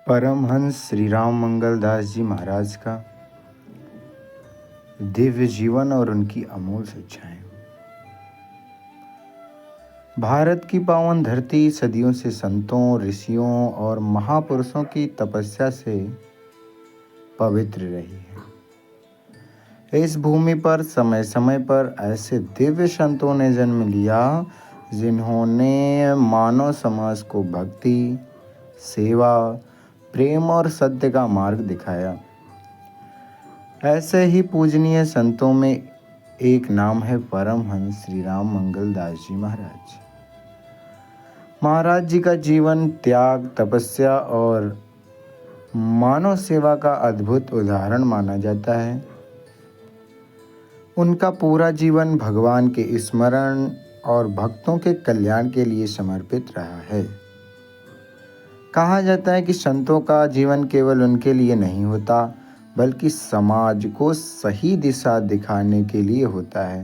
परमहंस श्री राम मंगल दास जी महाराज का दिव्य जीवन और उनकी अमूल शिक्षाएं। भारत की पावन धरती सदियों से संतों, ऋषियों और महापुरुषों की तपस्या से पवित्र रही है। इस भूमि पर समय समय पर ऐसे दिव्य संतों ने जन्म लिया जिन्होंने मानव समाज को भक्ति, सेवा, प्रेम और सत्य का मार्ग दिखाया। ऐसे ही पूजनीय संतों में एक नाम है परमहंस श्री राम मंगल दास जी महाराज। महाराज जी का जीवन त्याग, तपस्या और मानव सेवा का अद्भुत उदाहरण माना जाता है। उनका पूरा जीवन भगवान के स्मरण और भक्तों के कल्याण के लिए समर्पित रहा है। कहा जाता है कि संतों का जीवन केवल उनके लिए नहीं होता, बल्कि समाज को सही दिशा दिखाने के लिए होता है।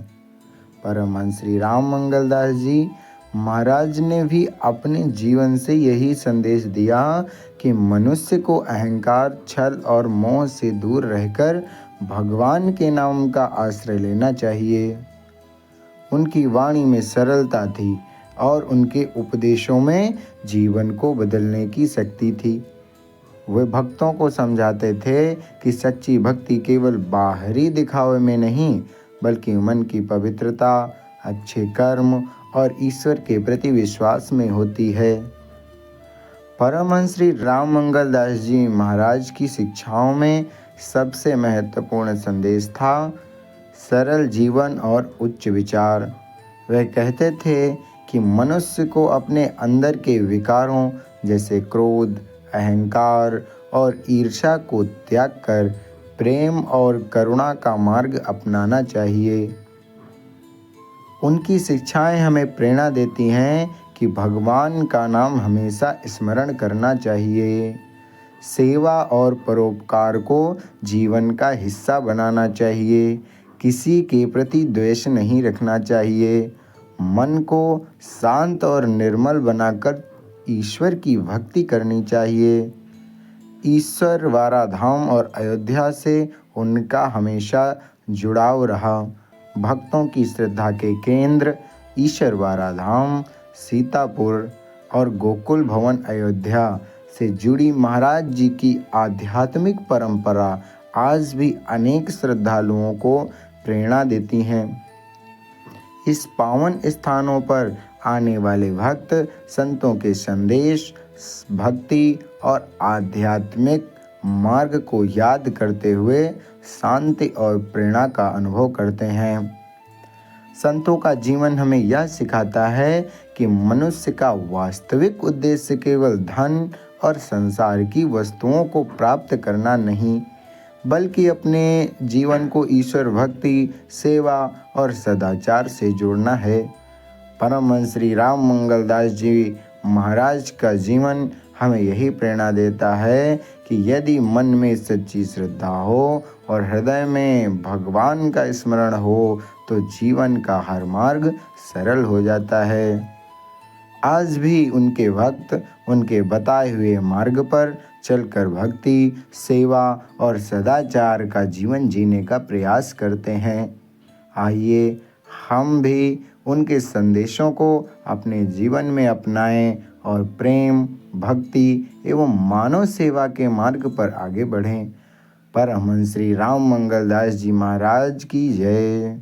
परमहंस श्री राम मंगल दास जी महाराज ने भी अपने जीवन से यही संदेश दिया कि मनुष्य को अहंकार, छल और मोह से दूर रहकर भगवान के नाम का आश्रय लेना चाहिए। उनकी वाणी में सरलता थी और उनके उपदेशों में जीवन को बदलने की शक्ति थी। वे भक्तों को समझाते थे कि सच्ची भक्ति केवल बाहरी दिखावे में नहीं, बल्कि मन की पवित्रता, अच्छे कर्म और ईश्वर के प्रति विश्वास में होती है। परमहंस श्री राम मंगल दास जी महाराज की शिक्षाओं में सबसे महत्वपूर्ण संदेश था सरल जीवन और उच्च विचार। वे कहते थे कि मनुष्य को अपने अंदर के विकारों जैसे क्रोध, अहंकार और ईर्ष्या को त्याग कर प्रेम और करुणा का मार्ग अपनाना चाहिए। उनकी शिक्षाएं हमें प्रेरणा देती हैं कि भगवान का नाम हमेशा स्मरण करना चाहिए, सेवा और परोपकार को जीवन का हिस्सा बनाना चाहिए, किसी के प्रति द्वेष नहीं रखना चाहिए, मन को शांत और निर्मल बनाकर ईश्वर की भक्ति करनी चाहिए। ईश्वर वाराधाम और अयोध्या से उनका हमेशा जुड़ाव रहा। भक्तों की श्रद्धा के केंद्र ईश्वर वाराधाम, सीतापुर और गोकुल भवन अयोध्या से जुड़ी महाराज जी की आध्यात्मिक परंपरा आज भी अनेक श्रद्धालुओं को प्रेरणा देती हैं। इस पावन स्थानों पर आने वाले भक्त संतों के संदेश, भक्ति और आध्यात्मिक मार्ग को याद करते हुए शांति और प्रेरणा का अनुभव करते हैं। संतों का जीवन हमें यह सिखाता है कि मनुष्य का वास्तविक उद्देश्य केवल धन और संसार की वस्तुओं को प्राप्त करना नहीं, बल्कि अपने जीवन को ईश्वर भक्ति, सेवा और सदाचार से जोड़ना है। परमहंस श्री राम मंगल दास जी महाराज का जीवन हमें यही प्रेरणा देता है कि यदि मन में सच्ची श्रद्धा हो और हृदय में भगवान का स्मरण हो तो जीवन का हर मार्ग सरल हो जाता है। आज भी उनके भक्त उनके बताए हुए मार्ग पर चलकर भक्ति, सेवा और सदाचार का जीवन जीने का प्रयास करते हैं। आइए हम भी उनके संदेशों को अपने जीवन में अपनाएं और प्रेम, भक्ति एवं मानव सेवा के मार्ग पर आगे बढ़ें। परमहंस श्री राम मंगल दास जी महाराज की जय।